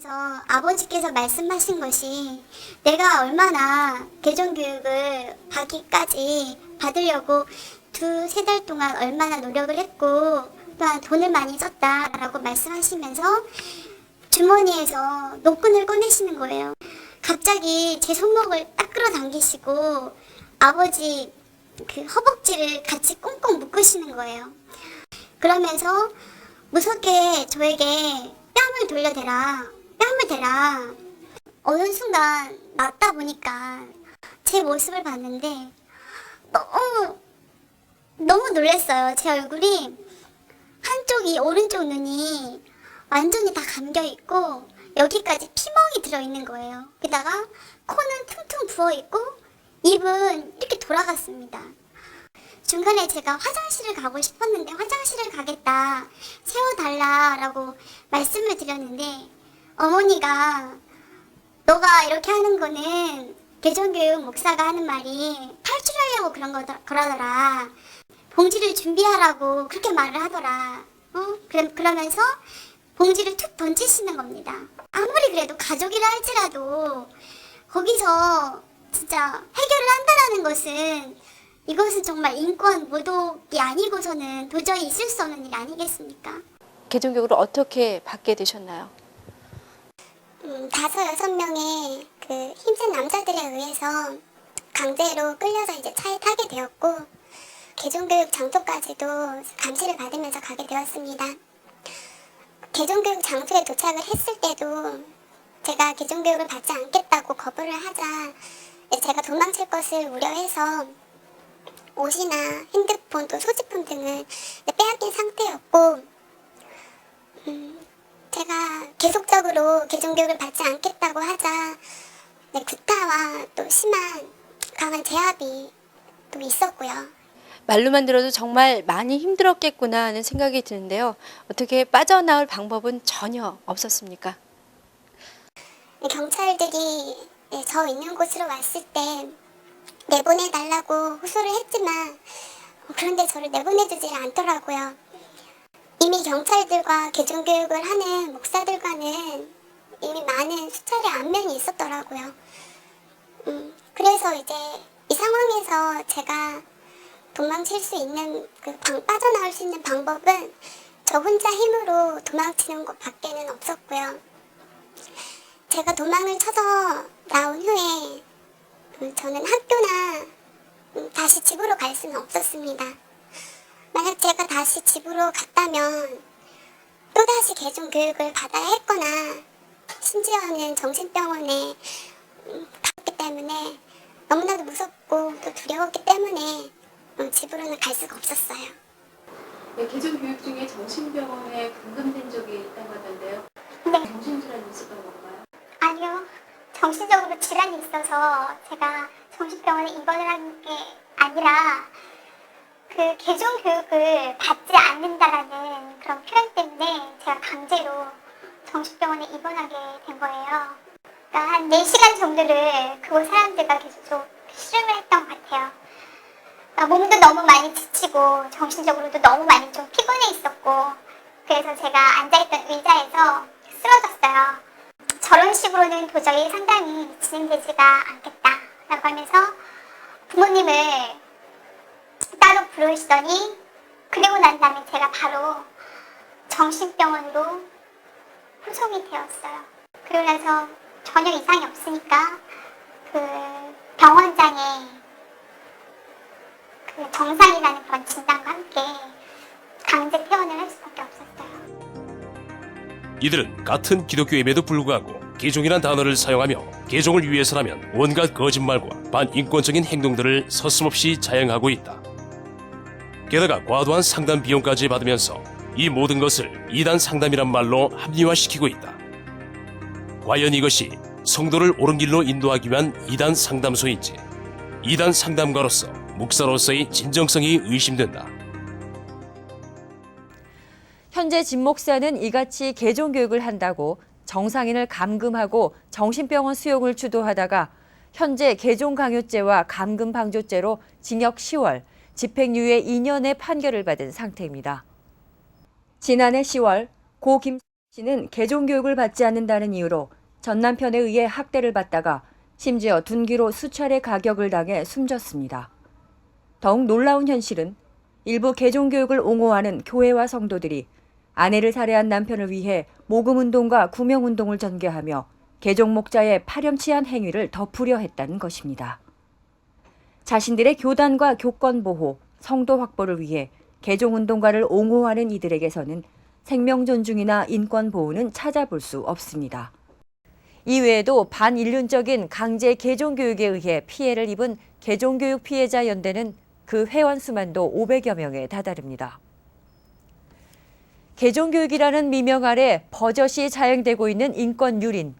그래서 아버지께서 말씀하신 것이 내가 얼마나 개종교육을 받으려고 2-3달 동안 얼마나 노력을 했고 또한 돈을 많이 썼다라고 말씀하시면서 주머니에서 노끈을 꺼내시는 거예요. 갑자기 제 손목을 딱 끌어당기시고 아버지 그 허벅지를 같이 꽁꽁 묶으시는 거예요. 그러면서 무섭게 저에게 뺨을 돌려대라, 뺨을 대라. 어느 순간 맞다 보니까 제 모습을 봤는데 너무 놀랐어요. 제 얼굴이 한쪽이 오른쪽 눈이 완전히 다 감겨있고 여기까지 피멍이 들어있는 거예요. 게다가 코는 퉁퉁 부어있고 입은 이렇게 돌아갔습니다. 중간에 제가 화장실을 가고 싶었는데 화장실을 가겠다, 세워달라라고 말씀을 드렸는데 어머니가 너가 이렇게 하는 거는 개종교육 목사가 하는 말이 탈출하려고 그러더라. 봉지를 준비하라고 그렇게 말을 하더라. 그러면서 봉지를 툭 던지시는 겁니다. 아무리 그래도 가족이라 할지라도 거기서 진짜 해결을 한다라는 것은 이것은 정말 인권 모독이 아니고서는 도저히 있을 수 없는 일 아니겠습니까? 개종교육을 어떻게 받게 되셨나요? 5-6명의 그 힘센 남자들에 의해서 강제로 끌려서 이제 차에 타게 되었고 개종교육 장소까지도 감시를 받으면서 가게 되었습니다. 개종교육 장소에 도착을 했을 때도 제가 개종교육을 받지 않겠다고 거부를 하자 제가 도망칠 것을 우려해서 옷이나 핸드폰 또 소지품 등을 빼앗긴 상태였고 제가 계속적으로 개종교육을 받지 않겠다고 하자 구타와 또 심한 강한 제압이 또 있었고요. 말로만 들어도 정말 많이 힘들었겠구나 하는 생각이 드는데요. 어떻게 빠져나올 방법은 전혀 없었습니까? 경찰들이 저 있는 곳으로 왔을 때 내보내달라고 호소를 했지만 그런데 저를 내보내주질 않더라고요. 이미 경찰들과 개종교육을 하는 목사들과는 이미 많은 수차례 안면이 있었더라고요. 그래서 이제 이 상황에서 제가 도망칠 수 있는 빠져나올 수 있는 방법은 저 혼자 힘으로 도망치는 것 밖에는 없었고요. 제가 도망을 쳐서 나온 후에 저는 학교나 다시 집으로 갈 수는 없었습니다. 만약 제가 다시 집으로 갔다면 또다시 개종교육을 받아야 했거나 심지어는 정신병원에 갔기 때문에 너무나도 무섭고 또 두려웠기 때문에 집으로는 갈 수가 없었어요. 네, 개종교육 중에 정신병원에 감금된 적이 있다고 하던데요. 네. 정신질환이 있었던 건가요? 아니요. 정신적으로 질환이 있어서 제가 정신병원에 입원을 한 게 아니라 그 개종교육을 받지 않는다라는 그런 표현 때문에 제가 강제로 정신병원에 입원하게 된 거예요. 그러니까 한 4시간 정도를 그곳 사람들과 계속 실험을 했던 것 같아요. 그러니까 몸도 너무 많이 지치고 정신적으로도 너무 많이 좀 피곤해 있었고 그래서 제가 앉아있던 의자에서 쓰러졌어요. 저런 식으로는 도저히 상담이 진행되지가 않겠다라고 하면서 부모님을 따로 부르시더니 그리고 난 다음에 제가 바로 정신병원으로 후송이 되었어요. 그러고 나서 전혀 이상이 없으니까 그 병원장의 그 정상이라는 그런 진단과 함께 강제 퇴원을 할 수밖에 없었어요. 이들은 같은 기독교임에도 불구하고 개종이란 단어를 사용하며 개종을 위해서라면 온갖 거짓말과 반인권적인 행동들을 서슴없이 자행하고 있다. 게다가 과도한 상담 비용까지 받으면서 이 모든 것을 이단 상담이란 말로 합리화시키고 있다. 과연 이것이 성도를 옳은 길로 인도하기 위한 이단 상담소인지, 이단 상담가로서 목사로서의 진정성이 의심된다. 현재 진 목사는 이같이 개종교육을 한다고 정상인을 감금하고 정신병원 수용을 주도하다가 현재 개종강요죄와 감금방조죄로 징역 10월, 집행유예 2년의 판결을 받은 상태입니다. 지난해 10월 고 김 씨는 개종교육을 받지 않는다는 이유로 전 남편에 의해 학대를 받다가 심지어 둔기로 수차례 가격을 당해 숨졌습니다. 더욱 놀라운 현실은 일부 개종교육을 옹호하는 교회와 성도들이 아내를 살해한 남편을 위해 모금운동과 구명운동을 전개하며 개종 목자의 파렴치한 행위를 덮으려 했다는 것입니다. 자신들의 교단과 교권 보호, 성도 확보를 위해 개종운동가를 옹호하는 이들에게서는 생명 존중이나 인권 보호는 찾아볼 수 없습니다. 이외에도 반인륜적인 강제 개종교육에 의해 피해를 입은 개종교육 피해자 연대는 그 회원 수만도 500여 명에 다다릅니다. 개종교육이라는 미명 아래 버젓이 자행되고 있는 인권 유린.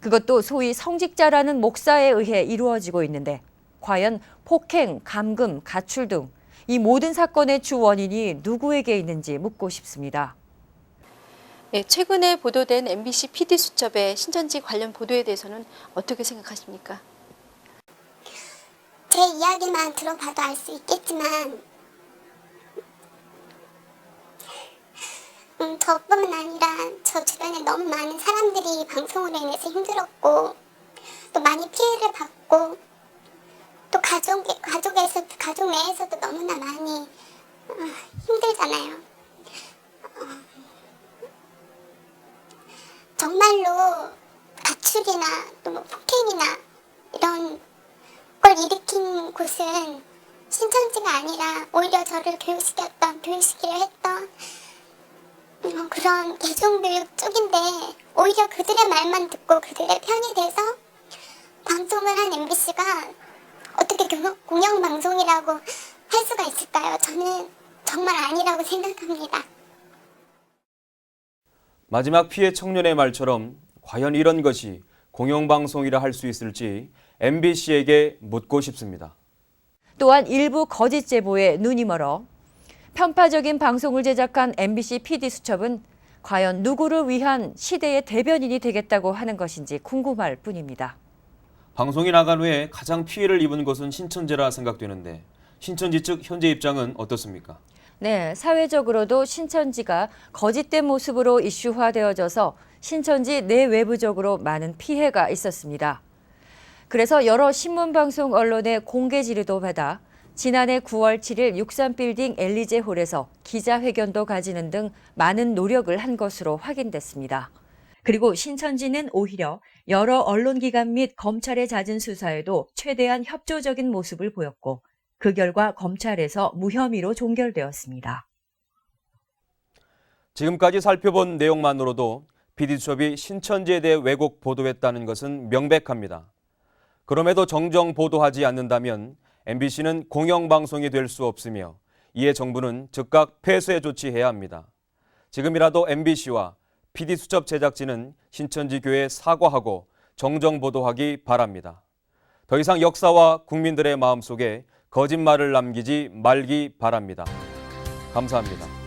그것도 소위 성직자라는 목사에 의해 이루어지고 있는데 과연 폭행, 감금, 가출 등 이 모든 사건의 주 원인이 누구에게 있는지 묻고 싶습니다. 예, 최근에 보도된 MBC PD 수첩의 신천지 관련 보도에 대해서는 어떻게 생각하십니까? 제 이야기만 들어봐도 알 수 있겠지만 저뿐만 아니라 저 주변에 너무 많은 사람들이 방송으로 인해서 힘들었고 또 많이 피해를 받고 또 가족 내에서도 너무나 많이 힘들잖아요. 정말로 가출이나 또 뭐 폭행이나 이런 걸 일으킨 곳은 신천지가 아니라 오히려 저를 교육시키려 했던 그런 개종교육 쪽인데 오히려 그들의 말만 듣고 그들의 편이 돼서 방송을 한 MBC가 어떻게 공영방송이라고 할 수가 있을까요? 저는 정말 아니라고 생각합니다. 마지막 피해 청년의 말처럼 과연 이런 것이 공영방송이라 할 수 있을지 MBC에게 묻고 싶습니다. 또한 일부 거짓 제보에 눈이 멀어 편파적인 방송을 제작한 MBC PD 수첩은 과연 누구를 위한 시대의 대변인이 되겠다고 하는 것인지 궁금할 뿐입니다. 방송이 나간 후에 가장 피해를 입은 것은 신천지라 생각되는데 신천지 측 현재 입장은 어떻습니까? 네, 사회적으로도 신천지가 거짓된 모습으로 이슈화되어져서 신천지 내외부적으로 많은 피해가 있었습니다. 그래서 여러 신문방송 언론의 공개 질의도 받아 지난해 9월 7일 63빌딩 엘리제홀에서 기자회견도 가지는 등 많은 노력을 한 것으로 확인됐습니다. 그리고 신천지는 오히려 여러 언론기관 및 검찰의 잦은 수사에도 최대한 협조적인 모습을 보였고 그 결과 검찰에서 무혐의로 종결되었습니다. 지금까지 살펴본 내용만으로도 PD수첩이 신천지에 대해 왜곡 보도했다는 것은 명백합니다. 그럼에도 정정 보도하지 않는다면 MBC는 공영방송이 될 수 없으며 이에 정부는 즉각 폐쇄 조치해야 합니다. 지금이라도 MBC와 PD수첩 제작진은 신천지교회에 사과하고 정정 보도하기 바랍니다. 더 이상 역사와 국민들의 마음속에 거짓말을 남기지 말기 바랍니다. 감사합니다.